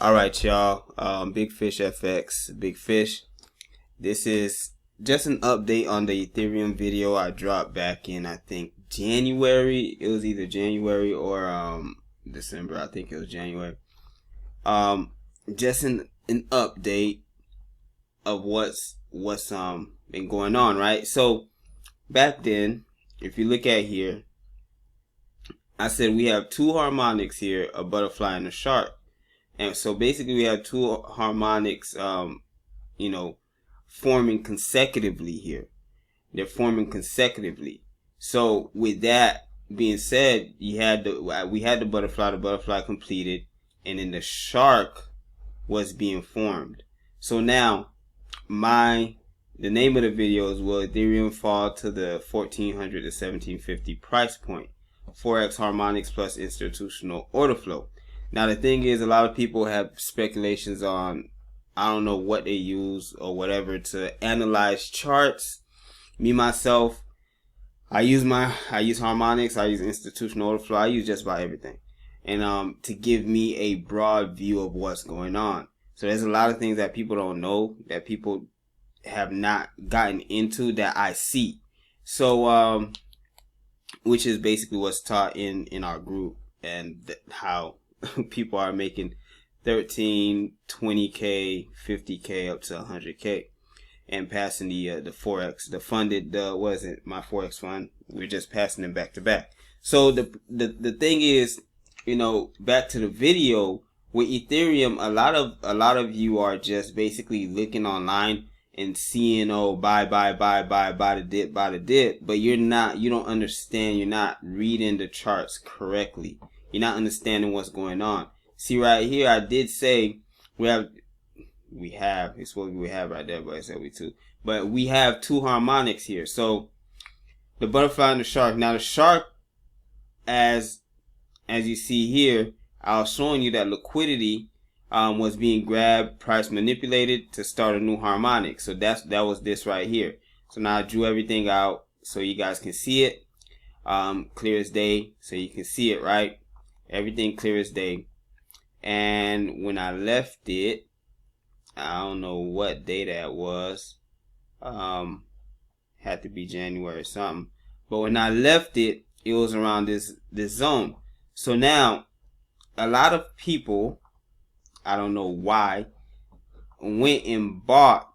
Alright, y'all. Big Fish FX, Big Fish. This is just an update on the Ethereum video I dropped back in, I think, January. It was either January or December. I think it was January. Just an update of what's been going on, right? So back then, if you look at here, I said we have two harmonics here, a butterfly and a shark. And so basically we have two harmonics, forming consecutively here. They're forming consecutively. So with that being said, we had the butterfly completed, and then the shark was being formed. So now the name of the video is, will Ethereum fall to the 1400 to 1750 price point? Forex, Harmonics plus institutional order flow. Now the thing is, a lot of people have speculations on, I don't know what they use or whatever to analyze charts. Me myself, I use Harmonics, I use institutional order flow, I use just about everything, and to give me a broad view of what's going on. So there's a lot of things that people don't know, that people have not gotten into, that I see. So which is basically what's taught in our group, and how people are making 13, 20K, 50K up to 100K and passing the Forex, the funded, my Forex fund. We're just passing them back to back. So the thing is, back to the video with Ethereum, a lot of you are just basically looking online and seeing, oh, buy the dip, but you don't understand, you're not reading the charts correctly. You're not understanding what's going on. See right here, I did say we have right there, but I said but we have two harmonics here. So the butterfly and the shark. Now the shark, as you see here, I was showing you that liquidity was being grabbed, price manipulated to start a new harmonic. So that was this right here. So now I drew everything out so you guys can see it, clear as day, so you can see it, right? Everything clear as day. And when I left it, I don't know what day that was, had to be January or something, but when I left it, it was around this zone. So now a lot of people, I don't know why, went and bought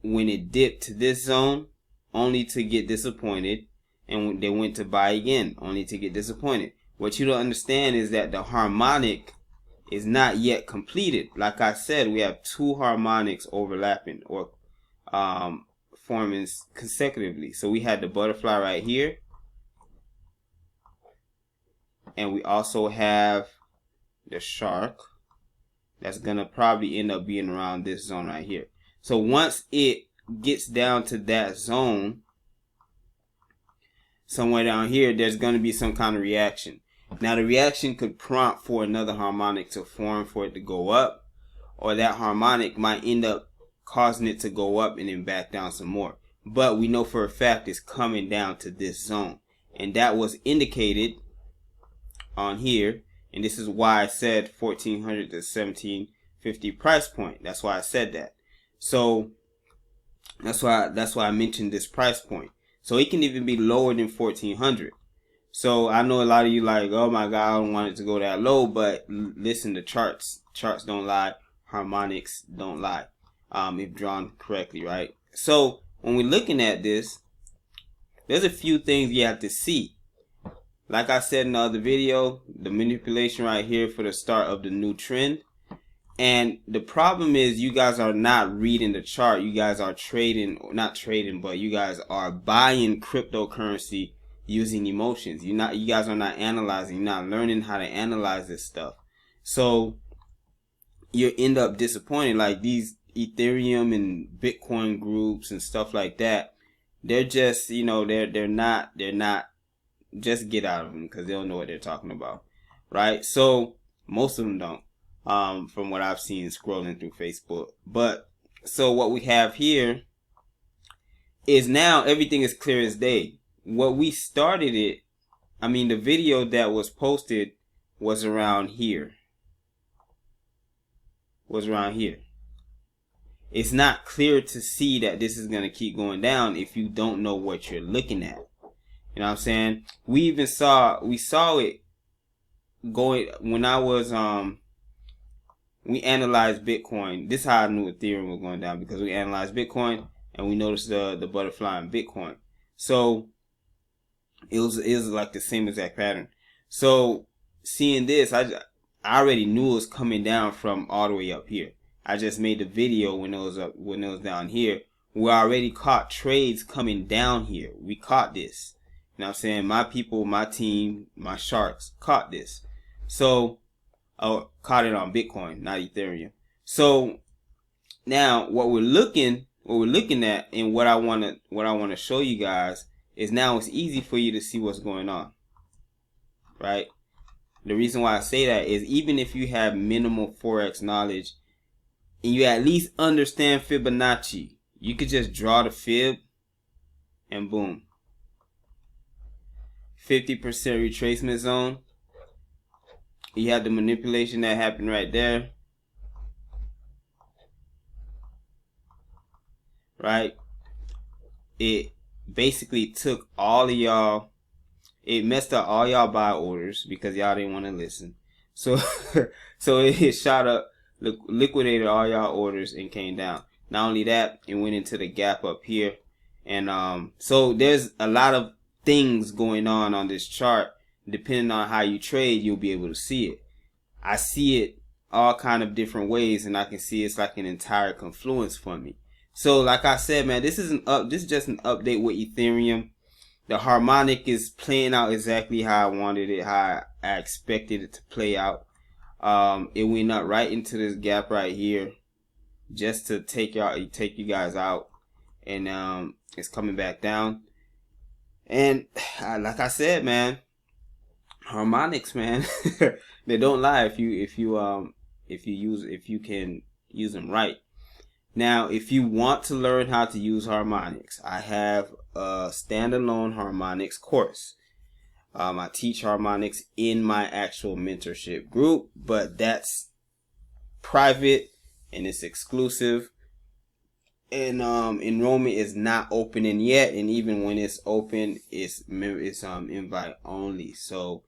when it dipped to this zone, only to get disappointed, and they went to buy again, only to get disappointed. What you don't understand is that the harmonic is not yet completed. Like I said, we have two harmonics overlapping, or forming consecutively. So we had the butterfly right here, and we also have the shark. That's gonna probably end up being around this zone right here. So once it gets down to that zone, somewhere down here, there's gonna be some kind of reaction. Now the reaction could prompt for another harmonic to form, for it to go up, or that harmonic might end up causing it to go up and then back down some more. But we know for a fact it's coming down to this zone, and that was indicated on here. And this is why I said 1400 to 1750 price point. That's why I said that. So that's why I mentioned this price point. So it can even be lower than 1400. So I know a lot of you like, oh my God, I don't want it to go that low. But listen, the charts don't lie. Harmonics don't lie, if drawn correctly, right? So when we're looking at this, there's a few things you have to see. Like I said in the other video, the manipulation right here for the start of the new trend. And the problem is, you guys are not reading the chart. You guys are not trading, but you guys are buying cryptocurrency using emotions. You guys are not analyzing. You're not learning how to analyze this stuff. So you end up disappointed. Like these Ethereum and Bitcoin groups and stuff like that, they're just, they're not, just get out of them, because they don't know what they're talking about, right? So most of them don't, from what I've seen scrolling through Facebook. But so what we have here is, now everything is clear as day. What we started the video that was posted was around here. was around here. It's not clear to see that this is going to keep going down if you don't know what you're looking at. You know what I'm saying? We saw it going when I was we analyzed Bitcoin. This is how I knew Ethereum was going down, because we analyzed Bitcoin and we noticed the butterfly in Bitcoin. So it was like the same exact pattern. So seeing this, I already knew it was coming down from all the way up here. I just made the video when it was down here. We already caught trades coming down here. We caught this. You know what I'm saying? My people, my team, my sharks caught this. So caught it on Bitcoin, not Ethereum. So now what we're looking at, and what I want to show you guys is, now it's easy for you to see what's going on. Right? The reason why I say that is, even if you have minimal Forex knowledge and you at least understand Fibonacci, you could just draw the fib and boom. 50% retracement zone. You have the manipulation that happened right there. Right? It basically took all of y'all, it messed up all y'all buy orders because y'all didn't want to listen. So so it shot up, liquidated all y'all orders and came down. Not only that, it went into the gap up here. And so there's a lot of things going on this chart. Depending on how you trade, you'll be able to see it. I see it all kind of different ways, and I can see it's like an entire confluence for me. So like I said, man, this is just an update with Ethereum. The harmonic is playing out exactly how I wanted it, how I expected it to play out. It went up right into this gap right here, just to take you guys out, and it's coming back down. And like I said, man, harmonics, man, they don't lie if you can use them right. Now, if you want to learn how to use harmonics, I have a standalone harmonics course. I teach harmonics in my actual mentorship group, but that's private and it's exclusive. And enrollment is not opening yet, and even when it's open, it's invite only. So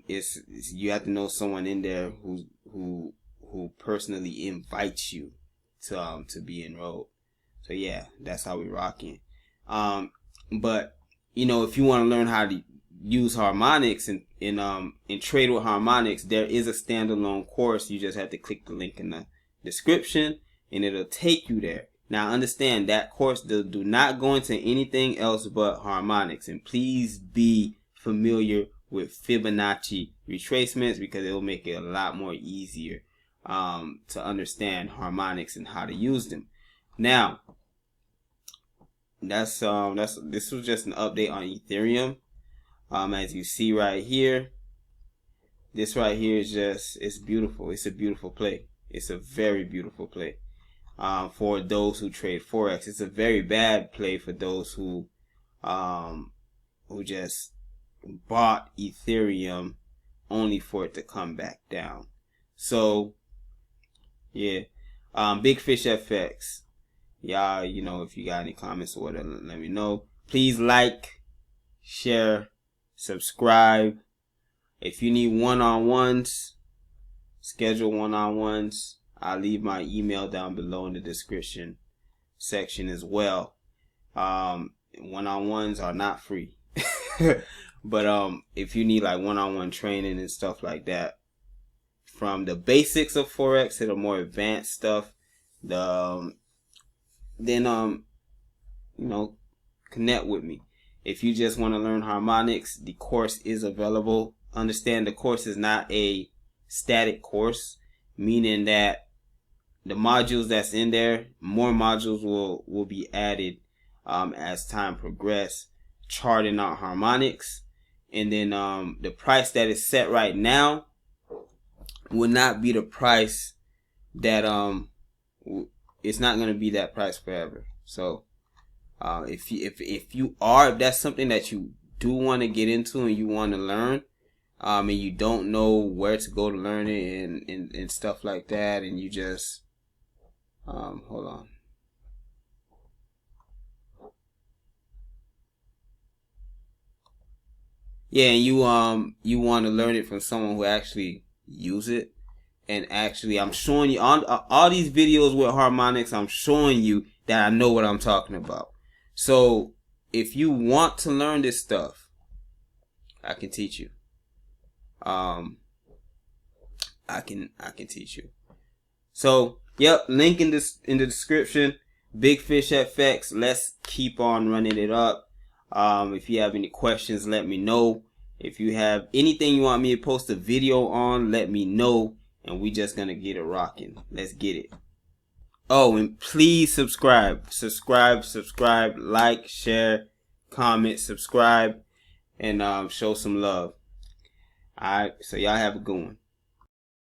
it's you have to know someone in there who personally invites you to be enrolled. So yeah, that's how we rocking. But you know, if you want to learn how to use harmonics and trade with harmonics, there is a standalone course. You just have to click the link in the description and it'll take you there. Now understand that course do not go into anything else but harmonics, and please be familiar with Fibonacci retracements, because it will make it a lot more easier to understand harmonics and how to use them. Now this was just an update on Ethereum. As you see right here, this right here is it's beautiful. It's a beautiful play. It's a very beautiful play. For those who trade Forex, it's a very bad play for those who just bought Ethereum only for it to come back down. So yeah, Big Fish FX, y'all, you know, if you got any comments or whatever, let me know. Please like, share, subscribe. If you need one-on-ones, schedule one-on-ones. I'll leave my email down below in the description section as well. One-on-ones are not free. But if you need like one-on-one training and stuff like that, from the basics of Forex to the more advanced stuff, then you know, connect with me. If you just want to learn harmonics, the course is available. Understand the course is not a static course, meaning that the modules that's in there, more modules will be added as time progresses, charting out harmonics. And then the price that is set right now will not be the price that it's not going to be that price forever. So if that's something that you do want to get into and you want to learn, and you don't know where to go to learn it and stuff like that, and you just hold on. Yeah, and you want to learn it from someone who actually use it. And actually, I'm showing you on all these videos with Harmonics, I'm showing you that I know what I'm talking about. So if you want to learn this stuff, I can teach you. I can teach you. So yep, link in the description. Big Fish FX. Let's keep on running it up. If you have any questions, let me know. If you have anything you want me to post a video on, let me know. And we just gonna get it rocking. Let's get it. Oh, and please subscribe, like, share, comment, subscribe, and show some love. Alright, so y'all have a good one.